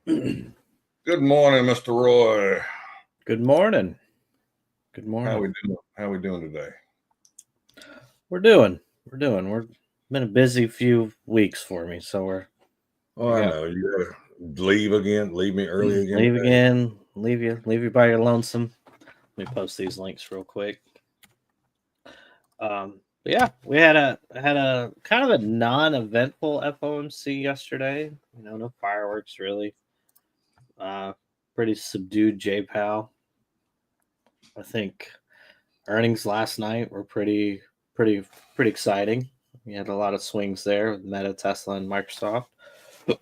Good morning, Mr. Roy. Good morning. Good morning. How we doing? How we doing today? We're doing. We're been a busy few weeks for me, so we're Oh, I know you gotta leave again. Leave me early again. leave Today. again. Leave you by your lonesome. Let me post these links real quick. But yeah, we had a kind of a non-eventful FOMC yesterday. No fireworks really. Pretty subdued JPOW. I think earnings last night were pretty exciting. We had a lot of swings there with Meta, Tesla, and Microsoft. We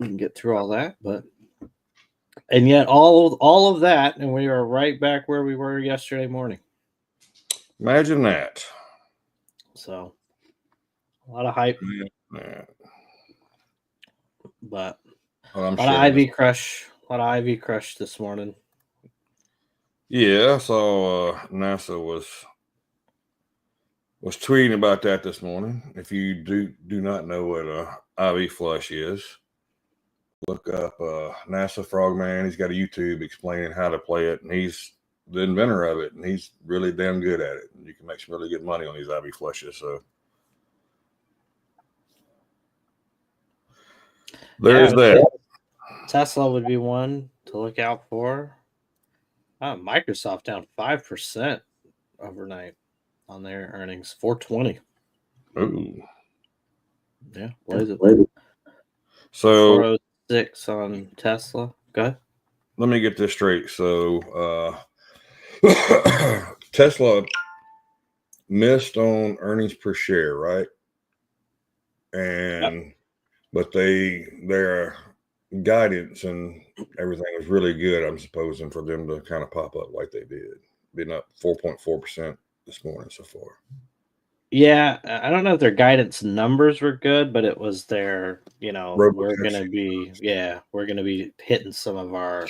can get through all that, and yet all of that, and we are right back where we were yesterday morning. Imagine that. So a lot of hype, but a lot of IV crush. A lot of IV crush this morning. Yeah, so NASA was tweeting about that this morning. If you do not know what IV flush is, look up NASA Frogman. He's got a YouTube explaining how to play it, and he's the inventor of it, and he's really damn good at it. And you can make some really good money on these IV flushes. So there's that. Tesla would be one to look out for. Microsoft down 5% overnight on their earnings, 420. Ooh. Yeah, what is it? So 406 on Tesla. Go ahead. Let me get this straight. So Tesla missed on earnings per share, right? And but their guidance and everything was really good. I'm supposing for them to kind of pop up like they did, being up 4.4% this morning so far. Yeah, I don't know if their guidance numbers were good, but it was their, we're gonna be hitting some of our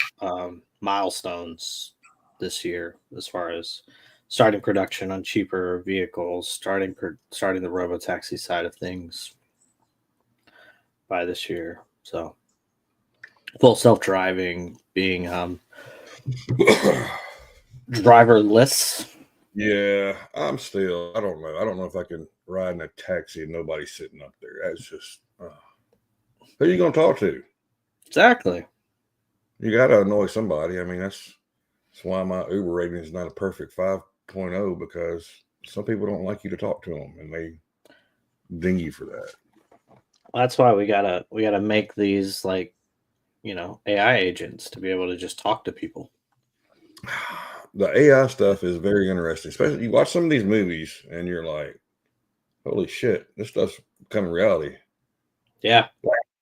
milestones this year as far as starting production on cheaper vehicles, starting the robotaxi side of things by this year. So full self-driving, being driverless. Yeah, I don't know. I don't know if I can ride in a taxi and nobody's sitting up there. That's just, who are you going to talk to? Exactly. You got to annoy somebody. I mean, that's why my Uber rating is not a perfect 5.0, because some people don't like you to talk to them and they ding you for that. That's why we gotta make these AI agents to be able to just talk to people. The AI stuff is very interesting, especially you watch some of these movies and you're like, holy shit, this stuff's becoming reality. Yeah.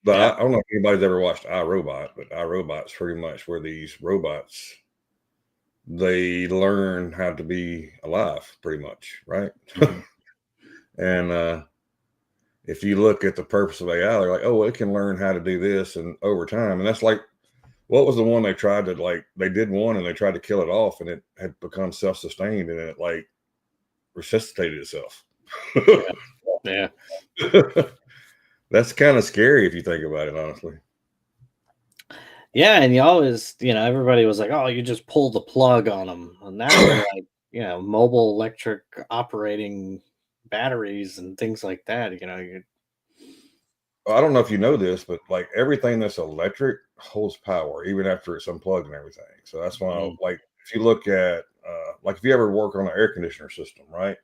I don't know if anybody's ever watched iRobot, but iRobot's pretty much where these robots, they learn how to be alive pretty much, right? And if you look at the purpose of AI, they're like, oh, it can learn how to do this, and over time, and that's like, what was the one they tried to they did one and they tried to kill it off, and it had become self-sustained, and it resuscitated itself. Yeah. That's kind of scary if you think about it, honestly. Yeah, and you always, everybody was like, oh, you just pull the plug on them. And now they're like, mobile electric operating batteries and things like that. I don't know if you know this, but everything that's electric holds power even after it's unplugged and everything. So that's why, if you look at, if you ever work on an air conditioner system, right?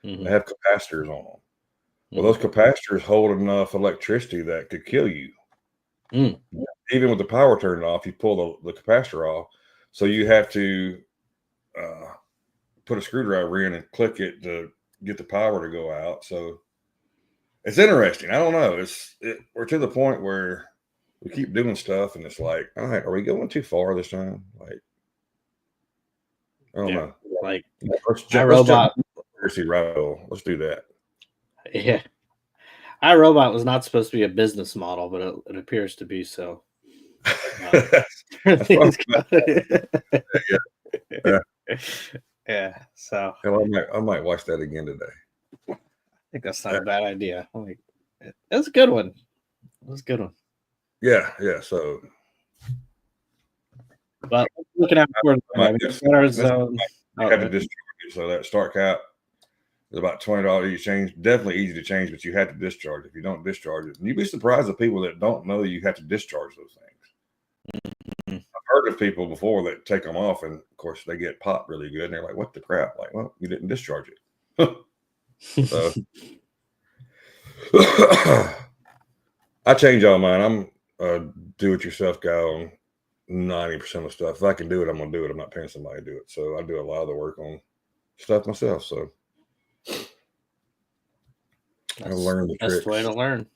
Mm-hmm. They have capacitors on them. Well, those capacitors hold enough electricity that could kill you. Even with the power turned off, you pull the capacitor off. So you have to put a screwdriver in and click it to get the power to go out. So it's interesting. I don't know. We're to the point where we keep doing stuff, and it's like, all right, are we going too far this time? I don't know. Let's jump Let's do that. Yeah. iRobot was not supposed to be a business model, but it appears to be so. Yeah. So I might watch that again today. I think that's not a bad idea. It was a good one. Yeah. So, but looking out for our zone. I had to discharge it, so that start cap is about $20 each change. Definitely easy to change, but you have to discharge. If you don't discharge it, and you'd be surprised at people that don't know you have to discharge those things. Mm-hmm. I've heard of people before that take them off, and of course they get popped really good, and they're like, "What the crap?" Like, well, you didn't discharge it. So I change all mine. I'm a do-it-yourself guy on 90% of stuff. If I can do it, I'm gonna do it. I'm not paying somebody to do it. So I do a lot of the work on stuff myself. So I learned the best way to learn.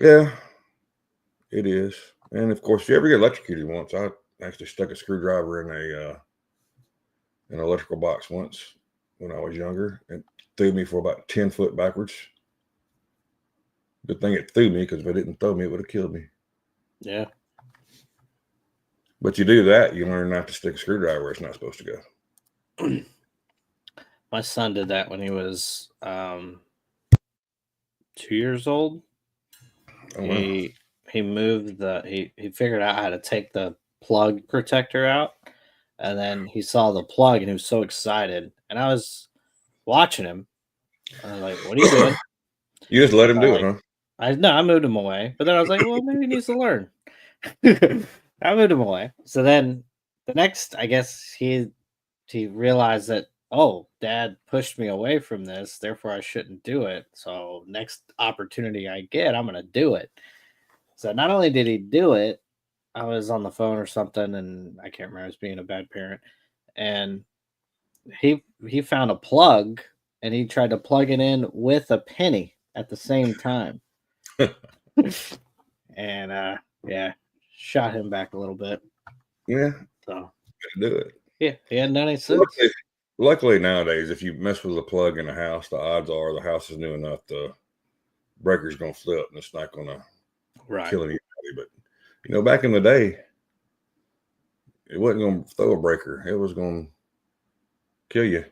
Yeah, it is. And of course, you ever get electrocuted once? I actually stuck a screwdriver in an electrical box once when I was younger. It threw me for about 10 foot backwards. Good thing it threw me, because if it didn't throw me, it would have killed me. Yeah. But you do that, you learn not to stick a screwdriver where it's not supposed to go. My son did that when he was 2 years old. Oh, wow. He moved he figured out how to take the plug protector out, and then he saw the plug and he was so excited, and I was watching him. I was like, "What are you doing?" You just let him do it, huh? I moved him away, but then I was like, "Well, maybe he needs to learn." I moved him away. So then the next, I guess he realized that, oh, Dad pushed me away from this, therefore I shouldn't do it. So next opportunity I get, I'm gonna do it. So not only did he do it, I was on the phone or something, and I can't remember. I was being a bad parent, and he found a plug, and he tried to plug it in with a penny at the same time. And yeah, shot him back a little bit. Yeah, so do it. Yeah, he hadn't done it since. Luckily nowadays, if you mess with a plug in a house, the odds are the house is new enough, the breaker's gonna flip and it's not gonna kill anybody. But back in the day, it wasn't gonna throw a breaker; it was gonna kill you.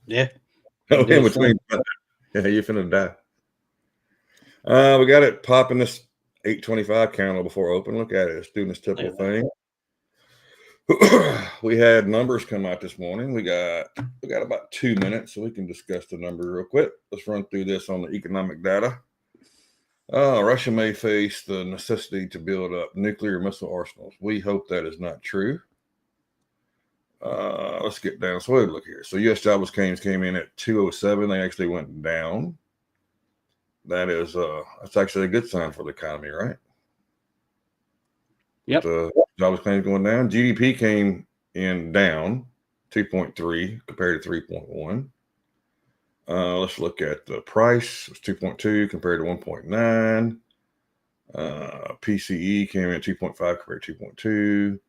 Yeah. In between, yeah, you're finna die. We got it popping this 825 candle before open. Look at it; it's doing this typical thing. We had numbers come out this morning. We got about 2 minutes, so we can discuss the number real quick. Let's run through this on the economic data. Russia may face the necessity to build up nuclear missile arsenals. We hope that is not true. Let's get down. So we'll look here. So U.S. jobless claims came in at 207. They actually went down. That's actually a good sign for the economy, right? Yep. The jobless claims going down. GDP came in down 2.3 compared to 3.1. Let's look at the price. It's 2.2 compared to 1.9. PCE came in at 2.5 compared to 2.2.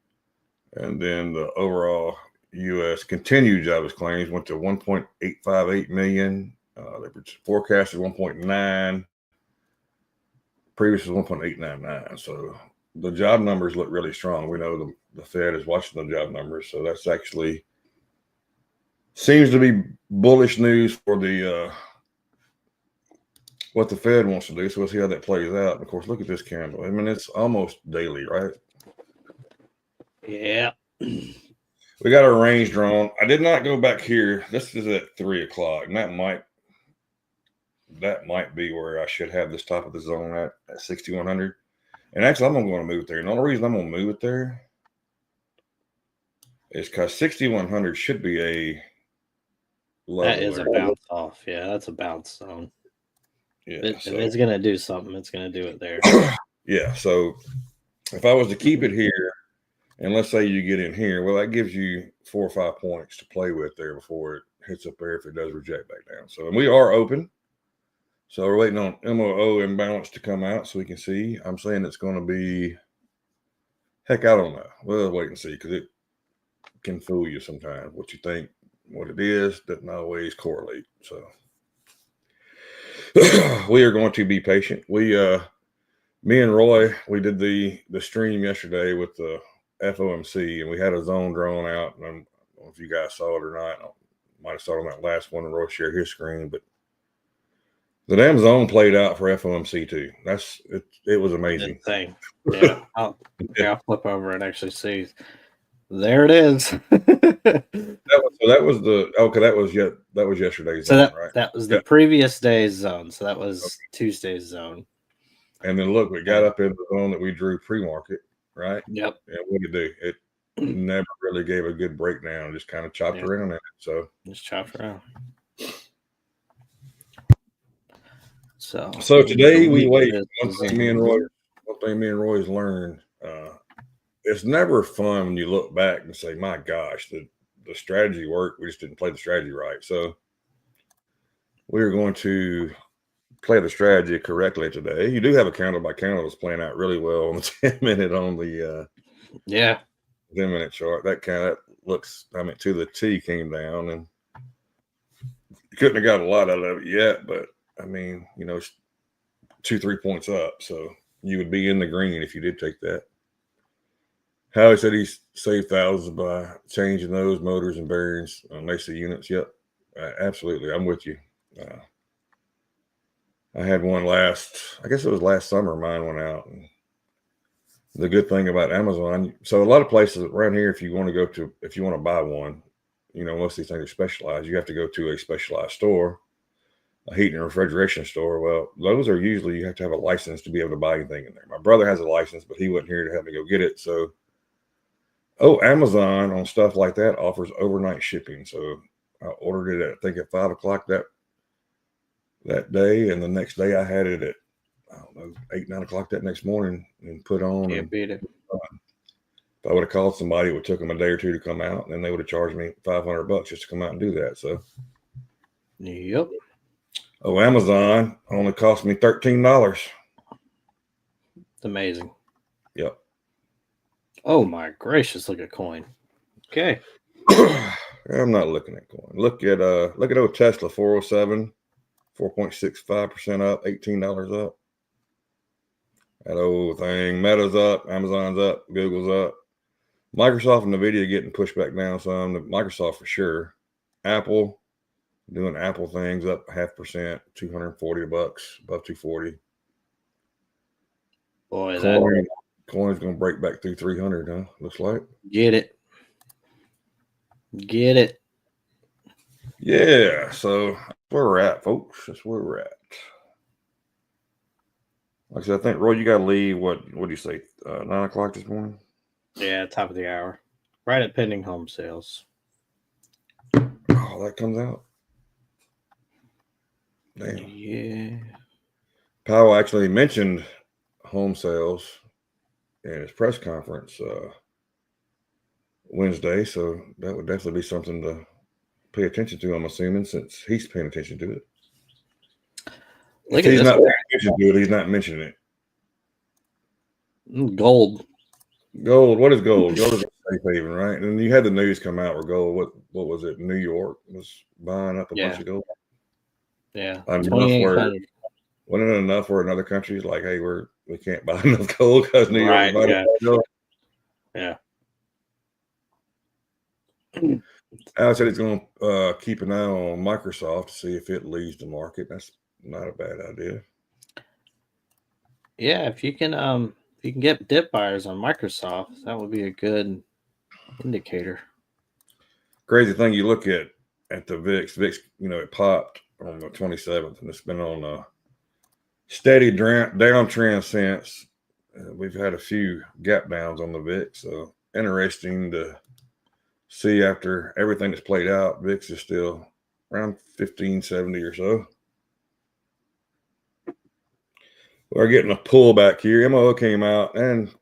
And then the overall U.S. continued jobless claims went to 1.858 million. They forecasted 1.9. Previous was 1.899. So the job numbers look really strong. We know the Fed is watching the job numbers, so that's actually seems to be bullish news for the what the Fed wants to do. So we'll see how that plays out. And of course, look at this candle. I mean, it's almost daily, right? Yeah. We got our range drawn. I did not go back here. This is at 3 o'clock, and that might be where I should have this top of the zone at 6,100. And actually, I'm going to move it there. And the only reason I'm going to move it there is because 6,100 should be a level. That is a bounce off. Yeah, that's a bounce zone. Yeah, if it's going to do something, it's going to do it there. Yeah, so if I was to keep it here, and let's say you get in here, well, that gives you 4 or 5 points to play with there before it hits up there if it does reject back down. So, and we are open. So we're waiting on MOO imbalance to come out so we can see. I'm saying it's going to be, heck, I don't know. We'll wait and see, because it can fool you sometimes. What you think, what it is, doesn't always correlate. So we are going to be patient. Me and Roy, we did the stream yesterday with the FOMC, and we had a zone drawn out. And I don't know if you guys saw it or not. I might have saw it on that last one. Roy shared his screen, but The damn zone played out for FOMC too. It was amazing. Thing. Yeah. I'll flip over and actually see. There it is. that was yesterday's zone, right? That was the previous day's zone. So that was Tuesday's zone. And then look, we got up in the zone that we drew pre-market, right? Yep. And what did it do? It never really gave a good breakdown. Just kind of chopped around in it. So just chopped around. So today we wait. One thing me and Roy's learned. It's never fun when you look back and say, "My gosh, the strategy worked. We just didn't play the strategy right." So we're going to play the strategy correctly today. You do have a counter by counter that's playing out really well on the 10-minute on the 10-minute chart. That looks, I mean, to the T came down, and you couldn't have got a lot out of it yet, but I mean, you know, it's 2-3 points up, so you would be in the green if you did take that. Howie said he saved thousands by changing those motors and bearings on AC units. Yep, absolutely, I'm with you. I had one I guess it was last summer. Mine went out. And the good thing about Amazon, so a lot of places around here, if you want to buy one, you know, most of these things are specialized. You have to go to a specialized store, a heating and refrigeration store. Well, those are usually, you have to have a license to be able to buy anything in there. My brother has a license, but he wasn't here to help me go get it. So, Amazon on stuff like that offers overnight shipping. So I ordered it I think at 5 o'clock that day, and the next day I had it at 8-9 o'clock that next morning and put on. Can't beat it. If I would have called somebody, it would have took them a day or two to come out, and then they would have charged me $500 just to come out and do that. So, yep. Amazon only cost me $13. It's amazing. Yep. Oh my gracious! Look at coin. Okay. I'm not looking at coin. Look at old Tesla 407, 4.65% up, $18 up. That old thing. Meta's up, Amazon's up, Google's up. Microsoft and Nvidia getting pushed back down some. Microsoft for sure. Apple doing Apple things up 0.5%, $240, above 240. Boy, coin's gonna break back through 300, huh? Looks like. Get it. Yeah, so that's where we're at, folks. That's where we're at. Like I said, I think, Roy, you got to leave. What do you say? 9 o'clock this morning? Yeah, top of the hour. Right at pending home sales. Oh, that comes out. Damn. Yeah. Powell actually mentioned home sales in his press conference Wednesday, so that would definitely be something to pay attention to, I'm assuming, since he's paying attention to it. If he's not paying attention to it, he's not mentioning it. Gold. What is gold? Gold is a safe haven, right? And you had the news come out where gold, what was it? New York was buying up a bunch of gold. Yeah. Wasn't it enough where another country's like, hey, we can't buy enough gold because New York is buying Yeah. Alex said he's going to keep an eye on Microsoft to see if it leaves the market. That's not a bad idea. Yeah, if you can get dip buyers on Microsoft, that would be a good indicator. Crazy thing, you look at the VIX. VIX, it popped on the 27th, and it's been on a steady downtrend since. We've had a few gap downs on the VIX, so interesting to see after everything that's played out. VIX is still around 1570 or so. We're getting a pullback here. MO came out and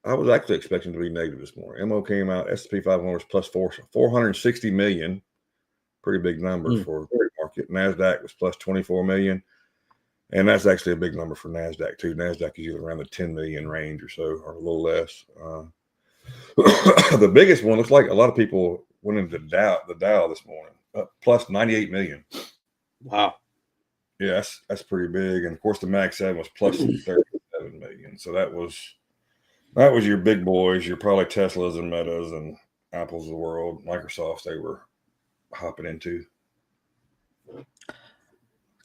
I was actually expecting to be negative this morning. MO came out, S&P 500 was plus 460 million. Pretty big number for the market. NASDAQ was plus 24 million. And that's actually a big number for NASDAQ too. NASDAQ is usually around the 10 million range or so, or a little less. The biggest one looks like a lot of people went into the Dow this morning, up plus 98 million. Wow. Yeah, that's pretty big. And of course, the Mag 7 was plus 37 million. So that was your big boys, your probably Teslas and Metas and Apples of the world, Microsofts they were hopping into.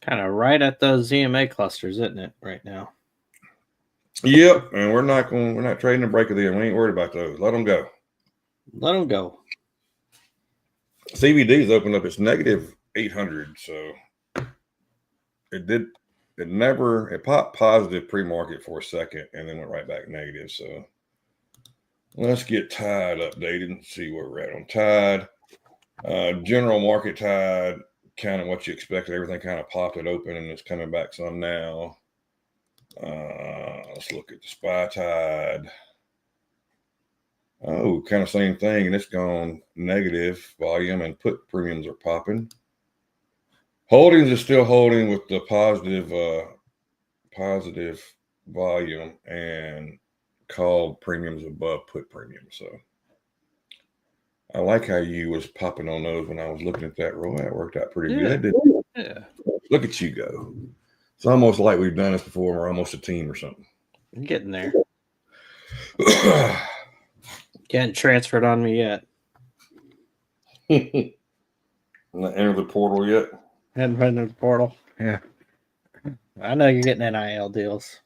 Kind of right at those ZMA clusters, isn't it, right now? Yep, and we're not trading a break of them. We ain't worried about those. Let them go. Let them go. CVD's opened up. It's negative 800, so it popped positive pre-market for a second and then went right back negative. So let's get Tide updated and see where we're at on Tide. General market Tide, kind of what you expected. Everything kind of popped it open and it's coming back some now. Let's look at the SPY Tide. Oh, kind of same thing, and it's gone negative volume and put premiums are popping. Holdings is still holding with the positive volume and call premiums above put premiums. So I like how you was popping on those when I was looking at that roll. That worked out pretty good, didn't it? Yeah. Look at you go. It's almost like we've done this before. We're almost a team or something. I'm getting there. Can't transfer it on me yet. Not entered the portal yet? Hadn't been in the portal. Yeah. I know you're getting NIL deals.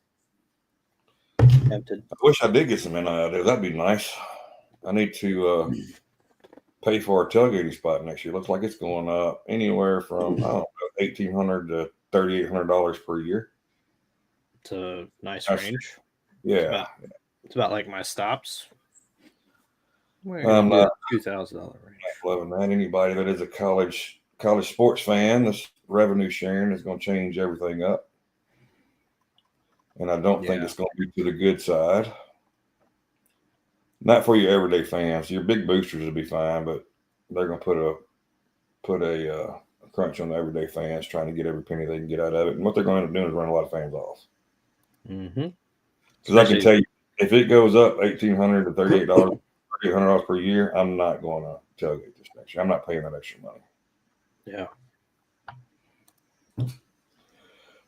Tempted. I wish I did get some NIL deals. That'd be nice. I need to pay for a tailgating spot next year. Looks like it's going up anywhere from $1,800 to $3,800 per year. It's a nice range. Yeah, it's about like my stops. I'm not $2,000 range. Loving that. Anybody that is a college sports fan, this revenue sharing is going to change everything up, and I don't think it's going to be to the good side. Not for your everyday fans. Your big boosters will be fine, but they're going to put a crunch on the everyday fans, trying to get every penny they can get out of it. And what they're going to end up doing is run a lot of fans off. Because I can tell you, if it goes up $1,800 to $3,800 per year, I'm not going to tailgate this next year. I'm not paying that extra money. Yeah.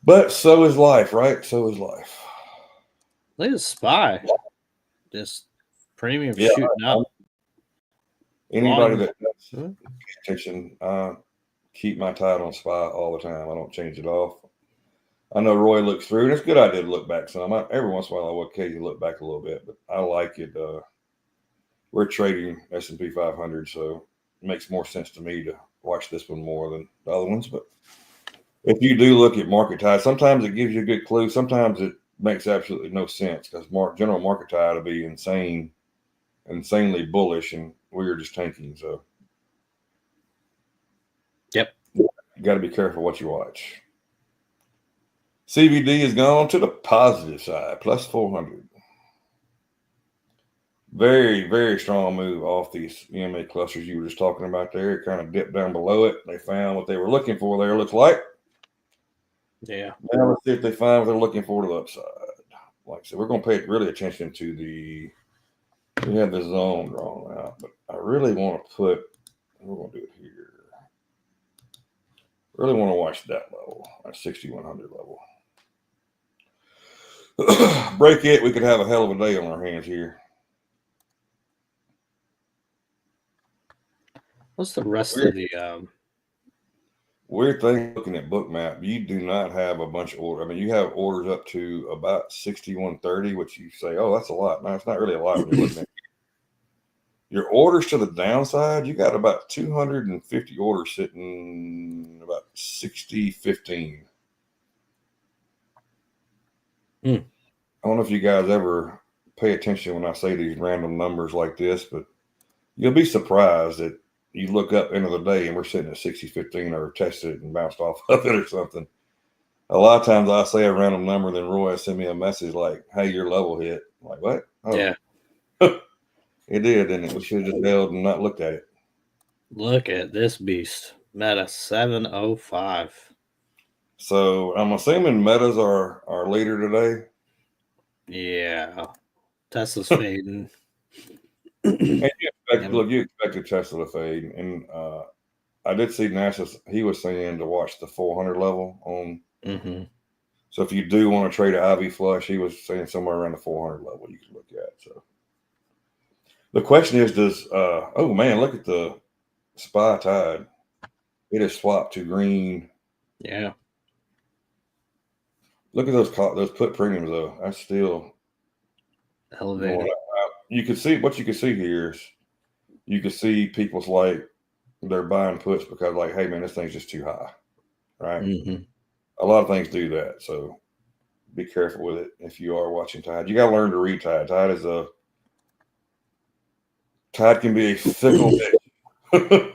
But so is life, right? So is life. Look at SPY. Just premium shooting up. Anybody that does pay attention, keep my tide on SPY all the time. I don't change it off. I know Roy looks through, and it's a good idea to look back some. Every once in a while, I will occasionally look back a little bit, but I like it. We're trading S&P 500, so it makes more sense to me to watch this one more than the other ones. But if you do look at market tide, sometimes it gives you a good clue. Sometimes it makes absolutely no sense because general market tide will be insanely bullish, and we're just tanking. So, yep, you got to be careful what you watch. CVD has gone to the positive side, plus 400. Very, very strong move off these EMA clusters you were just talking about there. It kind of dipped down below it. They found what they were looking for there, looks like. Yeah. Now let's see if they find what they're looking for to the upside. Like I said, we're going to pay really attention to we have the zone drawn out, but I really want to we're going to do it here. Really want to watch that level, that 6,100 level. Break it, we could have a hell of a day on our hands here. What's the rest of the weird thing looking at Bookmap? You do not have a bunch of orders. I mean, you have orders up to about 6,130, which you say, oh, that's a lot. No, it's not really a lot when you're looking at your orders to the downside. You got about 250 orders sitting about 60-15. I don't know if you guys ever pay attention when I say these random numbers like this, but you'll be surprised that you look up into the day and we're sitting at 60-15 or tested it and bounced off of it or something. A lot of times I say a random number, then Roy send me a message like, hey, your level hit. I'm like, what? Oh. Yeah. It did, and we should have just held and not looked at it. Look at this beast. Meta 705. So I'm assuming Metas are our leader today. Yeah. Tesla's fading. And you expected Tesla to fade. And I did see he was saying to watch the 400 level on. So if you do want to trade an IV flush, he was saying somewhere around the 400 level you can look at. So the question is, oh man, look at the SPY tide. It has swapped to green. Yeah. Look at those put premiums though. That's still elevated. going up. You can see what you can see here is you can see people's like they're buying puts because like, hey man, this thing's just too high, right? Mm-hmm. A lot of things do that, so be careful with it if you are watching Tide. You got to learn to read Tide. Tide can be a fickle bitch.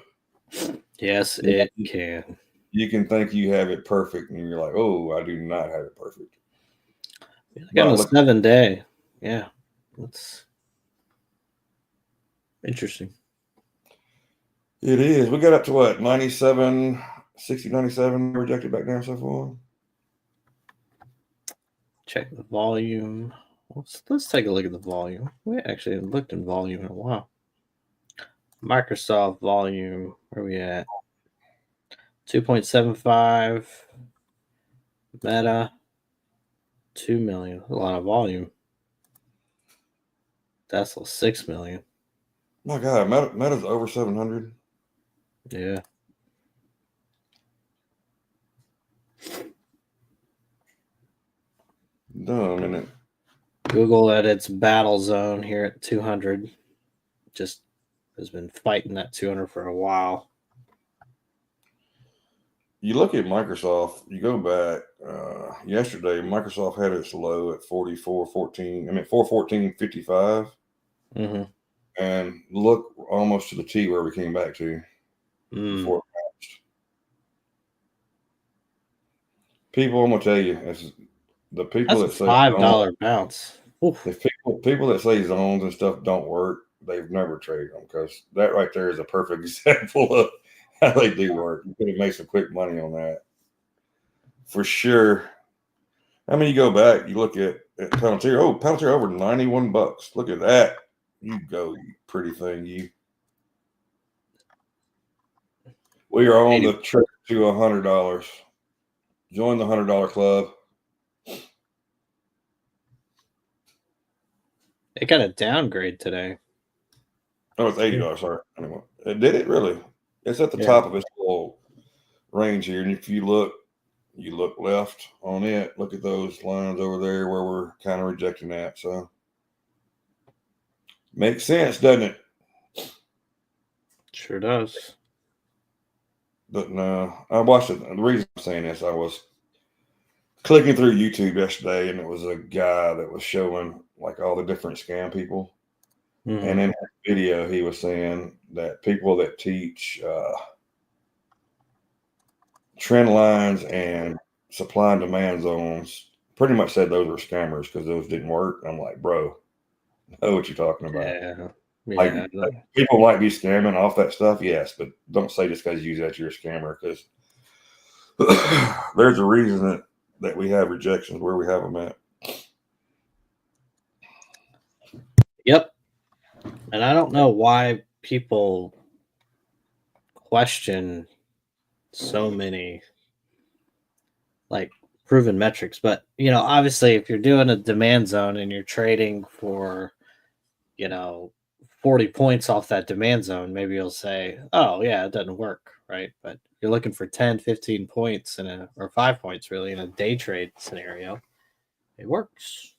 Yes, it can. You can think you have it perfect, and you're like, oh, I do not have it perfect. I got a 7-day. Yeah, that's interesting. It is. We got up to what, 97, 60, 97, rejected back down so far. Check the volume. Let's take a look at the volume. We actually haven't looked in volume in a while. Microsoft volume, where are we at? 2.75. Meta, 2 million. A lot of volume. Tesla, 6 million. My God, Meta's over 700. Yeah. Dumb, isn't it? Google at its battle zone here at 200. Just has been fighting that 200 for a while. You look at Microsoft, you go back yesterday, Microsoft had its low at 414.55. Mm-hmm. And look almost to the T where we came back to before it bounced. People, I'm gonna tell you, the people That's that a say $5 bounce. if people that say zones and stuff don't work, they've never traded them, because that right there is a perfect example of how they do work. You could have made some quick money on that for sure. I mean, you go back, you look at Palantir. Oh, Palantir over $91. Look at that. You go, you pretty thing, you. We are on the trip to $100. Join the $100 club. It got a downgrade today. Oh, it's $80. Sorry. Anyway, did it really? It's at the top of its little range here, and if you look left on it. Look at those lines over there where we're kind of rejecting that. So makes sense, doesn't it? Sure does. But no, I watched it. The reason I'm saying this, I was clicking through YouTube yesterday, and it was a guy that was showing like all the different scam people. Mm-hmm. And in that video, he was saying that people that teach trend lines and supply and demand zones pretty much said those were scammers because those didn't work. I'm like, bro, I know what you're talking about. Yeah. Like people might be scamming off that stuff, yes, but don't say just because you use that you're a scammer, because there's a reason that we have rejections where we have them at. Yep. And I don't know why people question so many like proven metrics, but obviously if you're doing a demand zone and you're trading for 40 points off that demand zone, maybe you'll say, oh yeah, it doesn't work, right? But you're looking for 10 15 points or 5 points really in a day trade scenario, it works.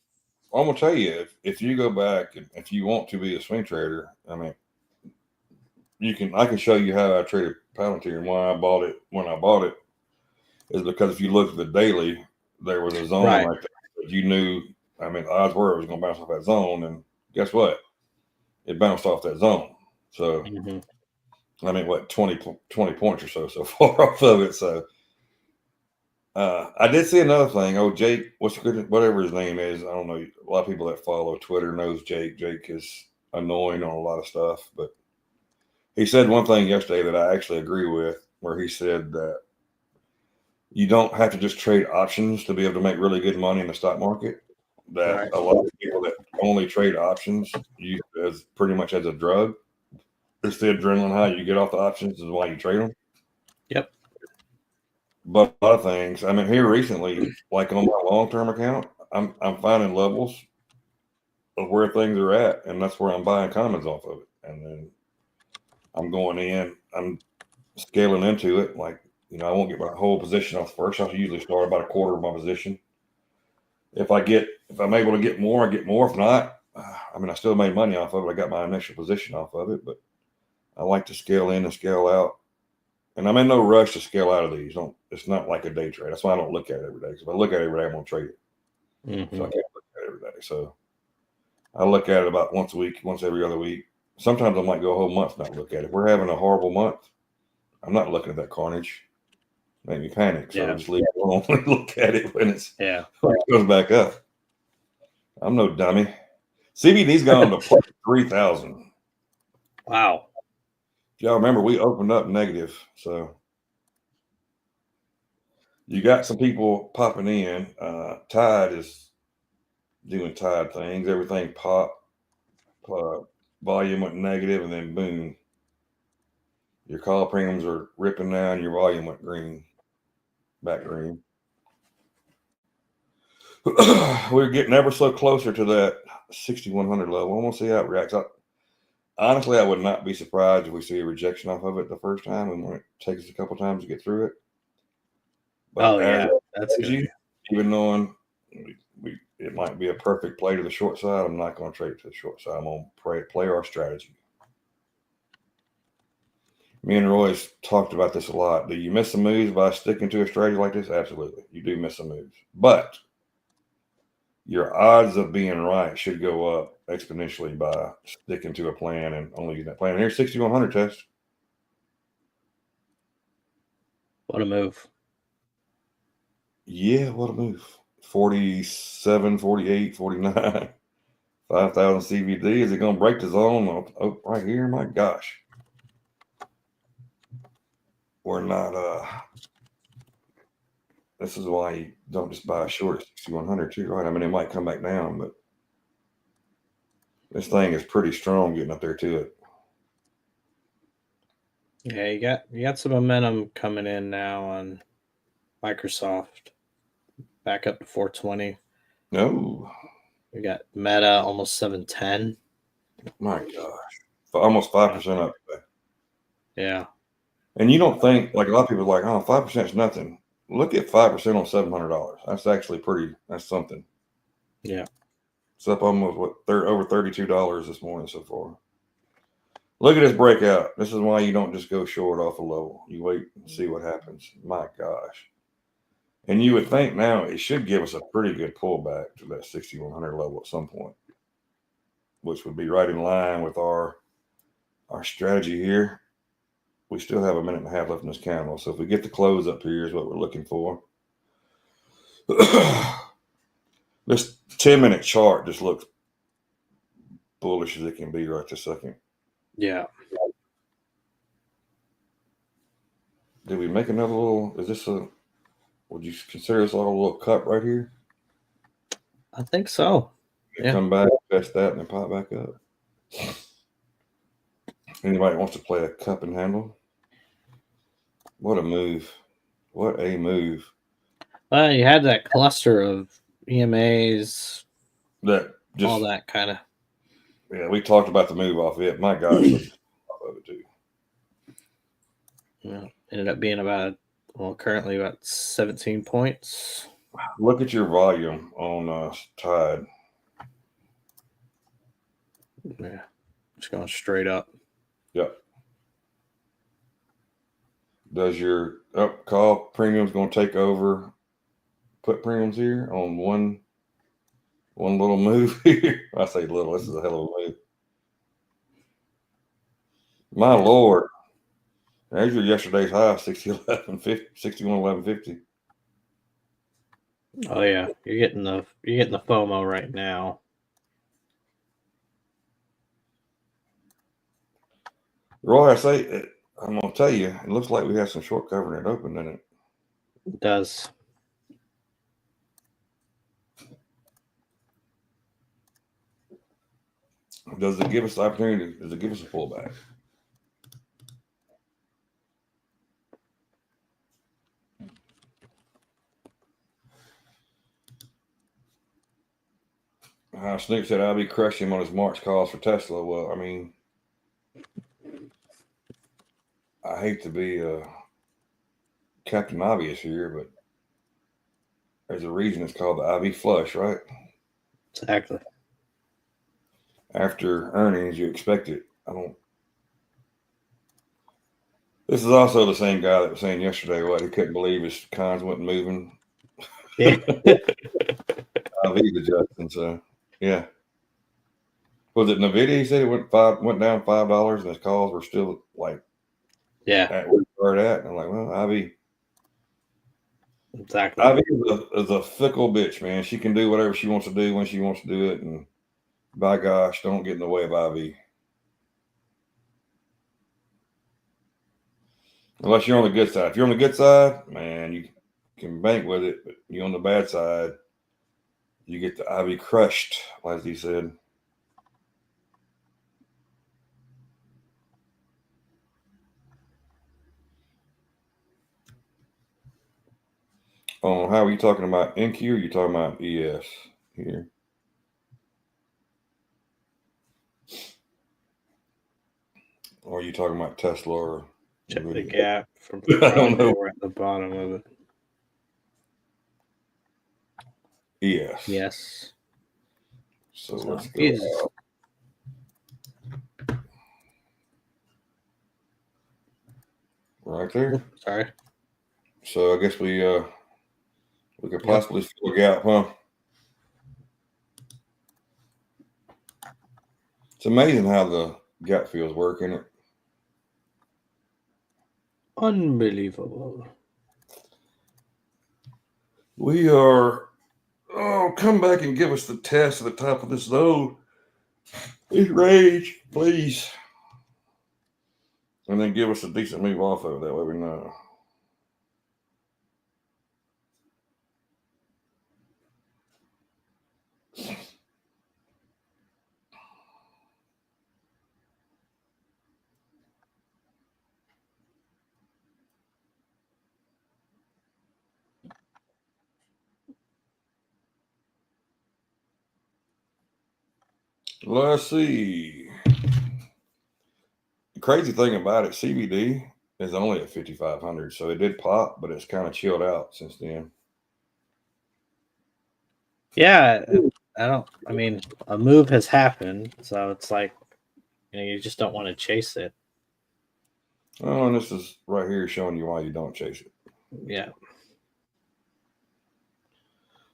I'm gonna tell you, if you go back and if you want to be a swing trader, I mean, I can show you how I traded Palantir, and when I bought it is because if you look at the daily, there was a zone right there. You knew, I mean, the odds were it was going to bounce off that zone, and guess what? It bounced off that zone. So, I mean, what, 20 points or so far off of it. So, I did see another thing. Oh, Jake, whatever his name is, I don't know. A lot of people that follow Twitter knows Jake. Jake is annoying on a lot of stuff, but he said one thing yesterday that I actually agree with, where he said that you don't have to just trade options to be able to make really good money in the stock market. That a lot of people that only trade options use it as pretty much as a drug. It's the adrenaline high you get off the options is why you trade them. Yep. But a lot of things, I mean, here recently, like on my long-term account, I'm finding levels of where things are at, and that's where I'm buying commons off of it. And then I'm going in, I'm scaling into it. Like, I won't get my whole position off first. I'll usually start about a quarter of my position. If I'm able to get more, I get more. If not, I mean, I still made money off of it. I got my initial position off of it, but I like to scale in and scale out. And I'm in no rush to scale out of these. It's not like a day trade. That's why I don't look at it every day. Because if I look at it every day, I'm going to trade it. Mm-hmm. So I can't look at it every day. So I look at it about once a week, once every other week. Sometimes I might go a whole month not look at it. If we're having a horrible month, I'm not looking at that carnage. Make me panic. So just leave it alone and look at it when it goes back up. I'm no dummy. CBD's gone to plus 3,000. Wow. Y'all remember we opened up negative, so you got some people popping in. Tide is doing Tide things. Everything popped. Volume went negative, and then boom. Your call premiums are ripping down. Your volume went green, back green. We're getting ever so closer to that 6,100 level. I'm gonna see how it reacts. Honestly, I would not be surprised if we see a rejection off of it the first time, and when it takes us a couple times to get through it. But that's good. Even knowing it might be a perfect play to the short side, I'm not going to trade to the short side. I'm going to play our strategy. Me and Roy's talked about this a lot. Do you miss some moves by sticking to a strategy like this? Absolutely. You do miss some moves. But your odds of being right should go up exponentially by sticking to a plan and only using that plan. And here's 6,100 test. What a move. Yeah, what a move. 47, 48, 49. 5,000 CVD. Is it going to break the zone? Oh, right here. My gosh. We're not. This is why you don't just buy a short at 6,100 too, right? I mean, it might come back down, but this thing is pretty strong getting up there to it. Yeah, you got some momentum coming in now on Microsoft. Back up to 420. No. We got Meta almost 710. My gosh. Almost 5% up today. Yeah. And you don't think, like a lot of people are like, oh, 5% is nothing. Look at 5% on $700. That's actually that's something. Yeah. It's up almost over $32 this morning so far. Look at this breakout. This is why you don't just go short off a level. You wait and see what happens. My gosh. And you would think now it should give us a pretty good pullback to that 6,100 level at some point, which would be right in line with our strategy here. We still have a minute and a half left in this candle. So if we get the close up here is what we're looking for. This 10-minute chart just looks bullish as it can be right this second. Yeah. Did we make another little, would you consider this a little cut right here? I think so. Come back, test that, and then pop back up. Anybody wants to play a cup and handle? What a move. What a move. You had that cluster of EMAs. All that kind of. Yeah, we talked about the move off it. My gosh, off of it too. Yeah, ended up being currently about 17 points. Look at your volume on Tide. Yeah, just going straight up. Yep. Does your call premiums going to take over? Put premiums here on one little move here. I say little. This is a hell of a move. My Lord. There's your yesterday's high, 61.1150. Oh yeah, you're getting the FOMO right now. Roy, I'm gonna tell you, it looks like we have some short covering it open, doesn't it? It does. Does it give us the opportunity? Does it give us a pullback? Snoop said I'll be crushing him on his March calls for Tesla. Well, I mean, I hate to be Captain Obvious here, but There's a reason it's called the IV flush, right? Exactly. After earnings, you expect it. This is also the same guy that was saying yesterday what he couldn't believe his cons wasn't moving. Yeah. IV's adjusting, so yeah. Was it Nvidia? He said it went down $5, and his calls were still like at where we're at. And I'm like, well, IV. Exactly. IV is a fickle bitch, man. She can do whatever she wants to do when she wants to do it, and by gosh, don't get in the way of IV. Unless you're on the good side. If you're on the good side, man, you can bank with it. But you're on the bad side, you get the IV crushed, as he said. Oh, how are you talking about NQ or are you talking about ES here? Or are you talking about Tesla or check Nvidia? the gap from Friday. We're at the bottom of it. ES. Yes. So let's go. Right there. Sorry. So I guess we could possibly fill a gap, huh? It's amazing how the gap fills work, isn't it? Unbelievable. We are. Oh, come back and give us the test at the top of this zone. This range, please. And then give us a decent move off of it. That way we know. Let's see. The crazy thing about it, CBD is only at 5,500. So it did pop, but it's kind of chilled out since then. Yeah, I mean, a move has happened, so it's like, you just don't want to chase it. Oh, and this is right here showing you why you don't chase it. Yeah.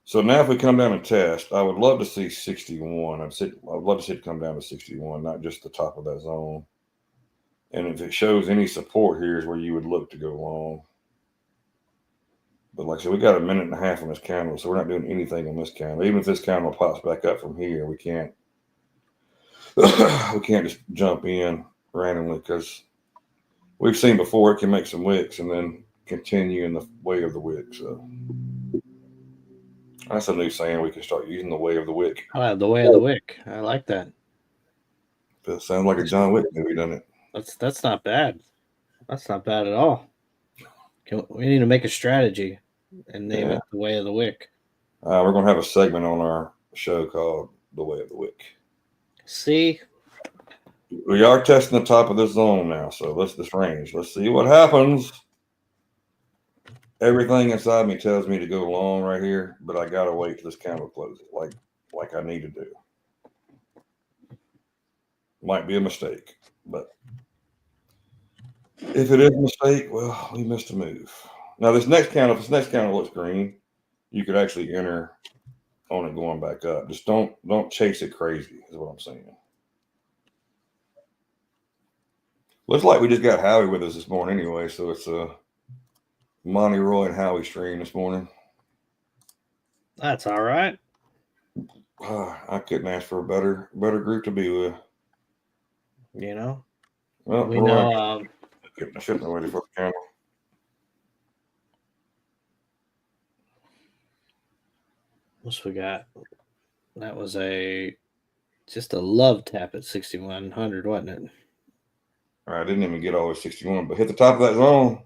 So now if we come down and test, I would love to see 61. I'd love to see it come down to 61, not just the top of that zone. And if it shows any support here is where you would look to go long. But like I said, we got a minute and a half on this candle, so we're not doing anything on this candle. Even if this candle pops back up from here, we can't just jump in randomly because we've seen before it can make some wicks and then continue in the way of the wick. So that's a new saying. We can start using the way of the wick. Oh, the way of the wick. I like that. That sounds like a John Wick movie, doesn't it? That's not bad. That's not bad at all. We need to make a strategy and name it the way of the wick. We're going to have a segment on our show called The Way of the Wick. See? We are testing the top of this zone now, so this range. Let's see what happens. Everything inside me tells me to go long right here, but I got to wait till this candle closes like I need to do. Might be a mistake, but if it is a mistake, well, we missed a move. Now if this next candle looks green, you could actually enter on it going back up. Just don't chase it crazy is what I'm saying. Looks like we just got Howie with us this morning anyway, so it's a Monty Roy and Howie stream this morning. That's all right. I couldn't ask for a better group to be with. You know? Well, we know. I shouldn't have waited for the candle. What we got? That was just a love tap at 6,100, wasn't it? All right, I didn't even get all the way 61, but hit the top of that zone.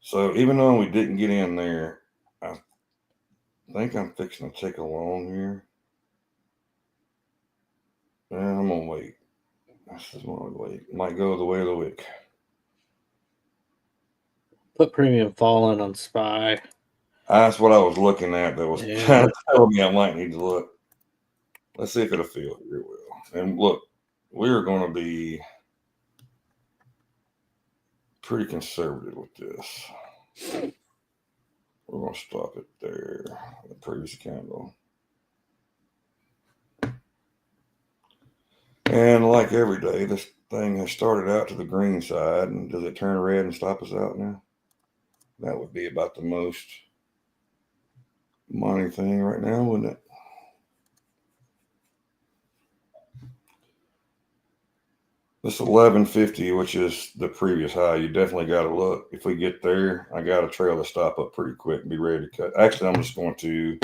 So even though we didn't get in there, I think I'm fixing to take a long here. I'm gonna wait. This is one wait. Might go the way of the wick. Put premium falling on SPY. That's what I was looking at. That was telling me I might need to look. Let's see if it'll feel it real well. And look, we're going to be pretty conservative with this. We're going to stop it there. The previous candle. And like every day, this thing has started out to the green side. And does it turn red and stop us out now? That would be about the most money thing right now, wouldn't it? This 1150, which is the previous high, you definitely got to look. If we get there, I got to trail the stop up pretty quick and be ready to cut. Actually, I'm just going to,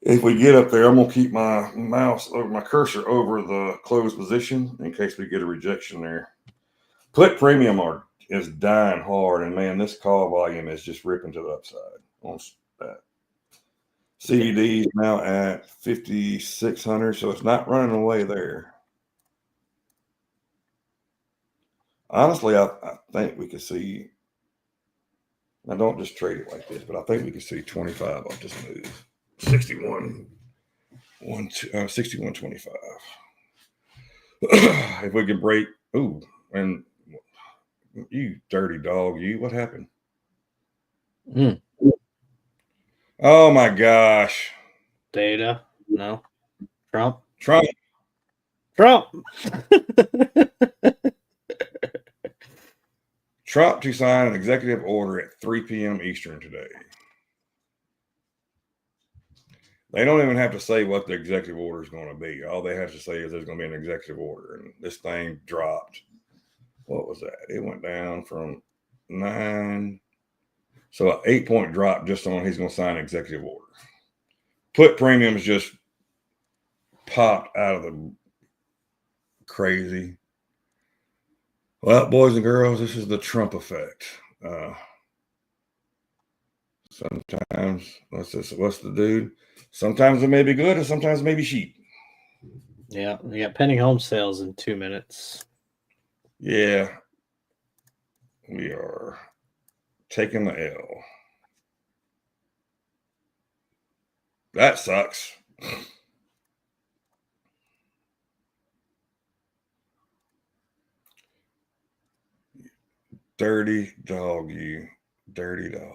if we get up there, I'm going to keep my mouse or my cursor over the closed position in case we get a rejection there. Put premium is dying hard, and man, this call volume is just ripping to the upside on that. CVD is now at 5,600, so it's not running away there. Honestly, I think we could see. Now, don't just trade it like this, but I think we could see 25 off this move. 61.25. If we could break, and you dirty dog, what happened? Oh my gosh. Data? No. Trump. Trump to sign an executive order at 3 p.m. Eastern today. They don't even have to say what the executive order is going to be. All they have to say is there's going to be an executive order. And this thing dropped. What was that? It went down from 9. So an 8-point drop just on he's going to sign an executive order. Put premiums just popped out of the crazy. Well, boys and girls, this is the Trump effect. Sometimes, what's the dude? Sometimes it may be good and sometimes it may be cheap. Yeah, we got pending home sales in 2 minutes. Yeah. We are taking the L. That sucks. Dirty dog, you dirty dog.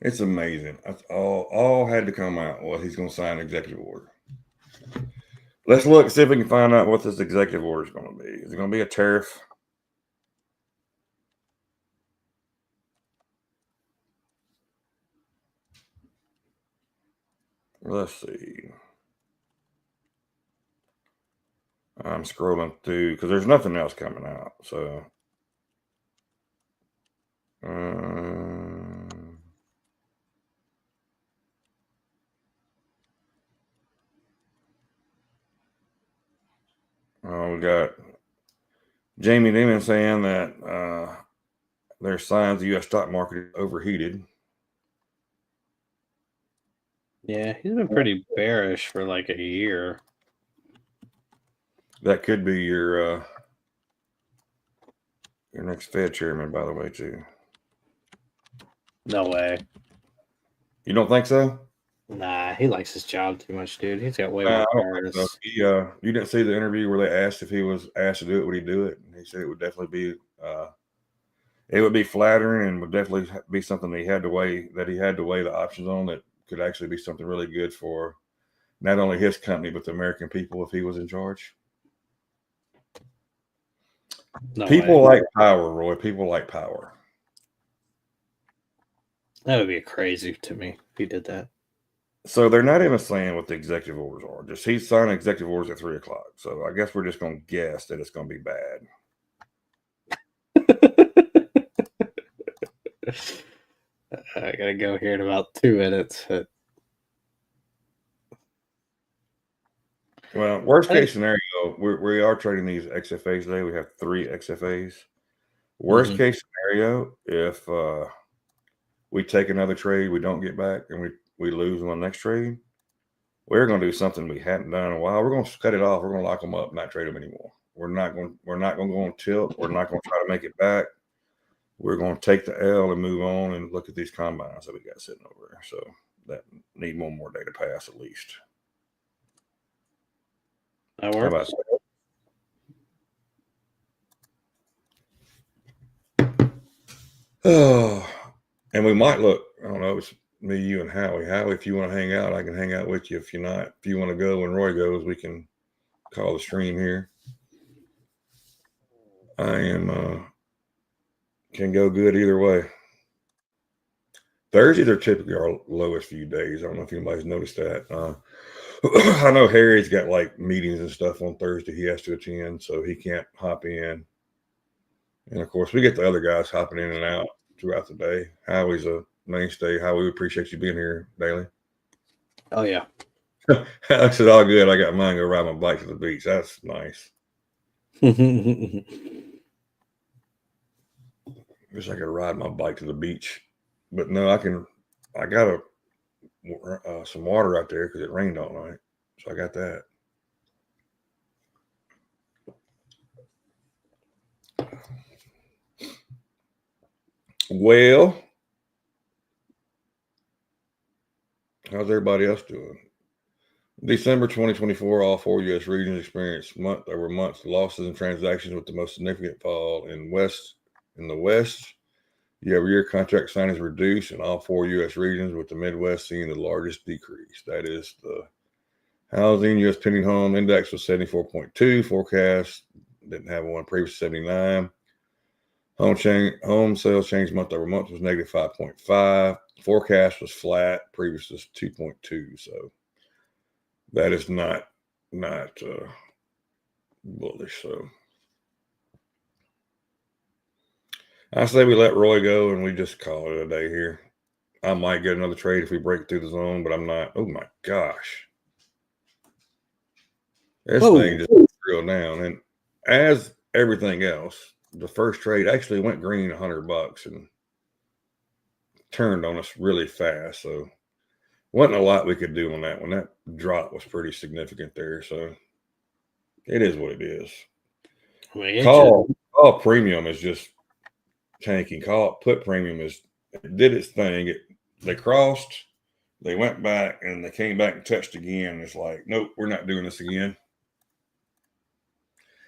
It's amazing. That's all had to come out. Well, he's going to sign an executive order. Let's look, see if we can find out what this executive order is going to be. Is it going to be a tariff? Let's see. I'm scrolling through because there's nothing else coming out. So, we got Jamie Dimon saying that there's signs the U.S. stock market is overheated. Yeah, he's been pretty bearish for like a year. That could be your next Fed chairman, by the way, too. No way. You don't think so? Nah, he likes his job too much, dude. He's got way more powers. So. You didn't see the interview where they asked if he was asked to do it, would he do it? And he said it would definitely be it would be flattering and would definitely be something that he had to weigh the options on that could actually be something really good for not only his company but the American people if he was in charge. No people way. like power, Roy. People like power. That would be crazy to me if he did that. So they're not even saying what the executive orders are. Just he's signing executive orders at 3 o'clock. So I guess we're just going to guess that it's going to be bad. I gotta go here in about 2 minutes. Well, worst case scenario, we are trading these XFAs today. We have 3 XFAs. Worst case scenario, if we take another trade, we don't get back, and we lose on the next trade, we're going to do something we hadn't done in a while. We're going to cut it off. We're going to lock them up, not trade them anymore. We're not going to go on tilt. We're not going to try to make it back. We're going to take the L and move on and look at these combines that we got sitting over there. So that need one more day to pass at least. That works. How about that? Oh, and we might look. I don't know. It's me, you, and Howie. Howie, if you want to hang out, I can hang out with you. If you're not, if you want to go when Roy goes, we can call the stream here. I am can go good either way. Thursdays are typically our lowest few days. I don't know if anybody's noticed that. I know Harry's got like meetings and stuff on Thursday he has to attend, so he can't hop in. And of course, we get the other guys hopping in and out throughout the day. Howie's a mainstay. Howie, we appreciate you being here daily. Oh, yeah. I said, all good. I got mine. Go ride my bike to the beach. That's nice. Wish I could ride my bike to the beach, but no, I can. I got some water out there because it rained all night, so I got that. Well, how's everybody else doing? December 2024, all 4 U.S. regions experienced month-over-month losses in transactions, with the most significant fall in the West. Year-over-year contract signings reduced in all 4 U.S. regions, with the Midwest seeing the largest decrease. That is the housing U.S. pending home index was 74.2. Forecast didn't have one, previous 79. Home sales change month-over-month was negative 5.5. Forecast was flat. Previous was 2.2. So that is not bullish. So I say we let Roy go and we just call it a day here. I might get another trade if we break through the zone, but I'm not. Oh my gosh. This thing just drilled down. And as everything else, the first trade actually went green $100 and turned on us really fast. So wasn't a lot we could do on that one. That drop was pretty significant there. So it is what it is. I mean, call premium is just tanking. Put premium it did its thing. They crossed, they went back, and they came back and touched again. It's like, nope, we're not doing this again.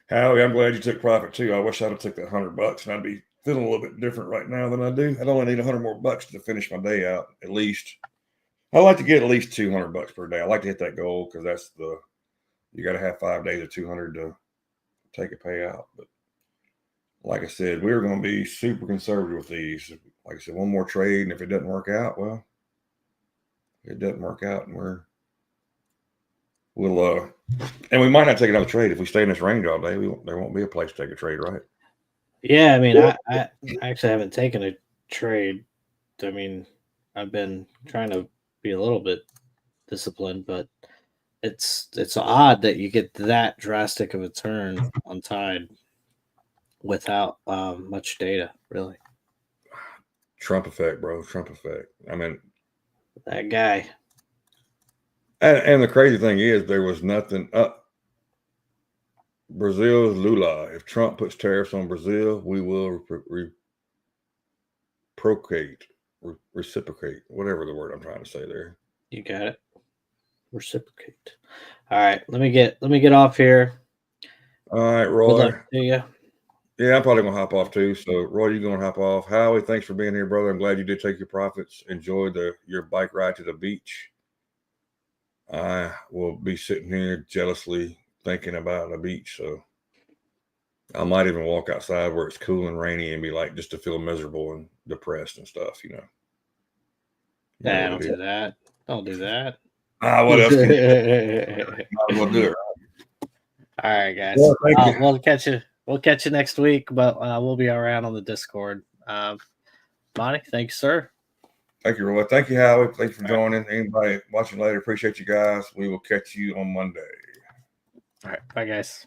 Howie, I'm glad you took profit too. I wish I'd have took that $100 and I'd be feeling a little bit different right now than I do. I'd only need $100 more to finish my day out at least. I like to get at least $200 per day. I like to hit that goal because that's you got to have 5 days of 200 to take a payout. But like I said, we're going to be super conservative with these. Like I said, one more trade, and if it doesn't work out, well, it doesn't work out, and and we might not take another trade if we stay in this range all day. There won't be a place to take a trade, right? Yeah, I mean, I actually haven't taken a trade. I mean, I've been trying to be a little bit disciplined, but it's odd that you get that drastic of a turn on Tide without much data, really. Trump effect, bro. Trump effect. I mean, that guy. And the crazy thing is, there was nothing up. Brazil's Lula. If Trump puts tariffs on Brazil, we will reciprocate, whatever the word I'm trying to say there. You got it. Reciprocate. All right, let me get off here. All right, Roy. Good luck to you. Yeah, I'm probably gonna hop off too. So, Roy, you're gonna hop off. Howie, thanks for being here, brother. I'm glad you did take your profits. Enjoy your bike ride to the beach. I will be sitting here jealously thinking about the beach. So I might even walk outside where it's cool and rainy and be like, just to feel miserable and depressed and stuff, you know. Don't do that. Don't do that. What else can you do? We'll do it. All right, guys. Well, we'll catch you next week, but we'll be around on the Discord. Monty, thanks, sir. Thank you, Roy. Thank you, Howie. Thanks for joining. Anybody watching later, appreciate you guys. We will catch you on Monday. All right. Bye, guys.